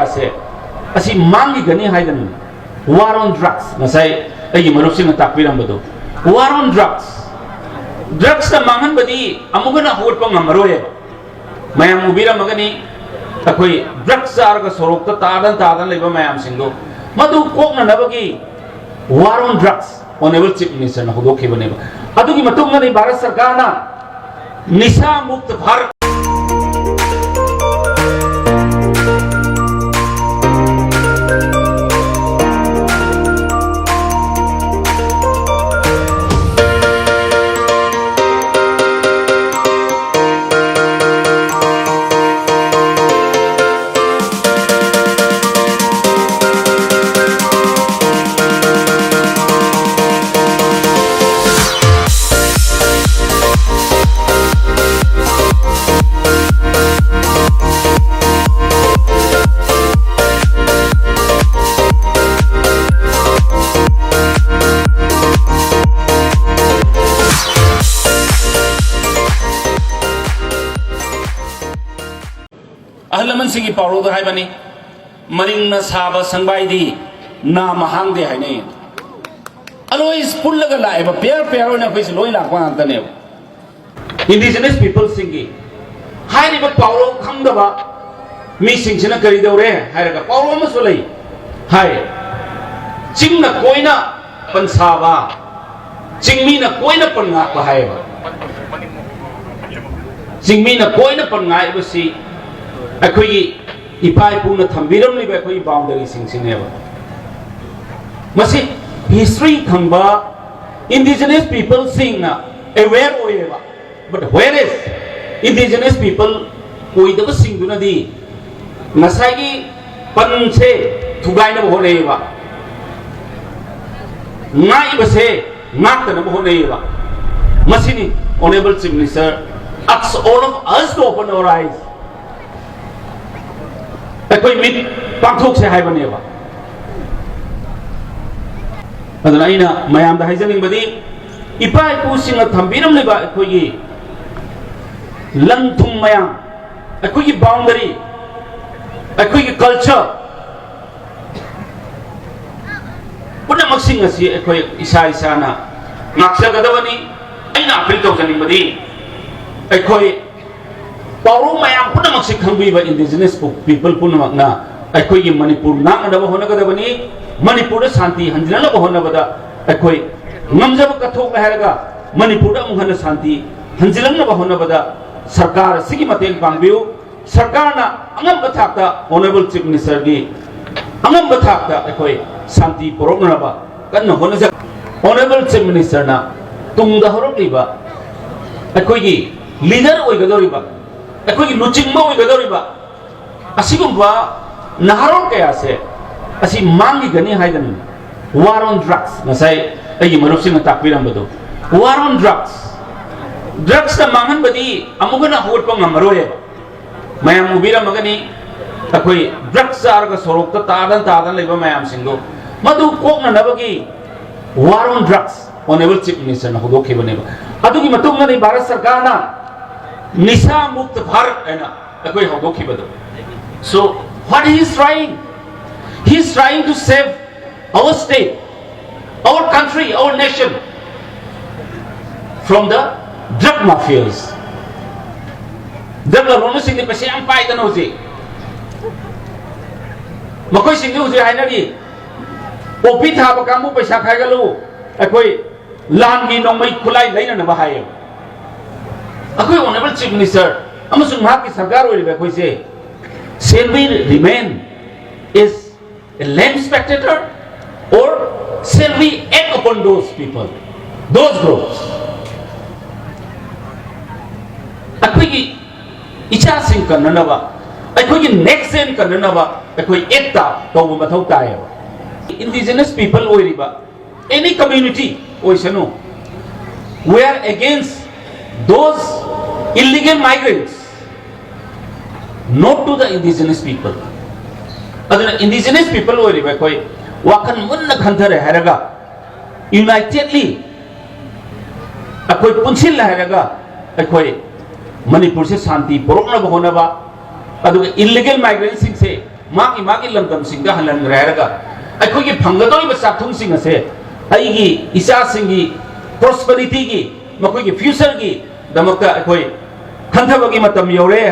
kaya se asi mangi gani haidan war on drugs ngasai ai marup sing takpiram badu war on drugs ta mangan badi amugana hot pa ngamaroye mayam ubira magani akoi drugs ar ga sorok ta tadan leba mayam singdo madu kokna nabagi war on drugs honorable chief minister na hodo khibane ba adugi matung na bharat sarkar na nisa mukt bharat ahalaman singi paro da hai bani maring na saba sangbai di na mahang de hai ne alois pullaga lai ba pair na phis loi la kwa ta ne indigenous people singi hai ni ba paro khang da ba mi sing china kari dau re hai ra ka paro ma so lai hai ching na koina pan saba ching mi na koina pan nga ba hai ba ching mi na koina pan nga ba si अखोई इपाई पुना थंबिरम लिबे अखोई boundary सिंसिनेबा मसी history खंबा indigenous people सिंग ना aware होएबा but where is indigenous people कोई दब सिंग दुना दी नसाई पन से थुगाइना होनेबा नाई बसे नाकना होनेबा मसीनी honourable chief minister asks all of us to open our eyes कोई मिट पांथोक से हाई बने बा अदना इना मयाम दा हाइजनिंग बदी इपा इपु सिंग थंबिरम लेबा कोई लंथुम मयाम कोई बाउंड्री कोई कल्चर पुना मक्सिंग असि कोई इसा ना नाक्सा गदवनी इना अपील तौजनिंग बदी कोई पारो मयाम पुना मक्सि खंबीबा इंडिजिनस पीपल पुना मकना अखोई की मणिपुर नांगदब होनगदबनी मणिपुर शांति हंजनब होनबदा अखोई ngамजब कथोक हैरगा मणिपुर अमुहन शांति हंजलंगब होनबदा सरकार सिगी मतें पांगबिउ सरकार ना अंगम बथाकता ऑनरेबल चीफ मिनिस्टर की अंगम बथाकता अखोई शांति पुरोगनबा कन्न होनज ऑनरेबल चीफ मिनिस्टर ना तुंगदा हरोलिबा अखोई की लीडर ओइगदोरिबा अखोई लुचिंगमा ओइगदोरिबा असिगुंबा नहारों कया से असी मांगी गनी हाइदन वार ऑन ड्रग्स नसाई अई मरुप सिंह ताकबिरम बदो वार ऑन ड्रग्स ता मांगन बदी अमुगना होट प ngamaroye mayam ubira magani अखोई ड्रग्स आर का सोरोक ता तादन लेबा mayam सिंगो मदु कोकना नबगी war on drugs honourable chief minister न होदो खेबनेबा अदुगी मतुंग न भारत सरकार ना निशा मुक्त भारत एना अखोई होदो खेबदो so what he is trying to save our state, our country, our nation from the drug mafias. Drug lorong sing ni pasi ampai tan hoje. Makoi sing ni hoje hainari. Opi tha ba kamu paisa khai galu. Akoi lan gi nongmai khulai laina na bahai. Akoi honorable chief minister amasung mahak ki sarkar oi ba koi se shall we remain is a lame spectator or shall we act upon those people, those groups? अखोई इच्छा सिंह करननबा अखोई next gen करननबा अखोई एकता तौब मथौ ताय indigenous people ओइरिबा any community ओइसनो we are against those illegal migrants, not to the indigenous people. अदना indigenous people ओइरिबा कोई वाखन मुन्न खंथरे हैरगा यूनाइटेडली अखोई पुनसिल हैरगा अखोई मणिपुर से शांति पुरोकना होनबा अदुगा इल्लीगल माइग्रेंट्स से मागी लमदम सिंगा हलन रहरगा अखोगी फंगदोइबा चाथुंग सिंग असे अइगी इसा सिंगी prosperity की मखोगी फ्यूचर की दमकता अखोई खंथबगी मतम यौरे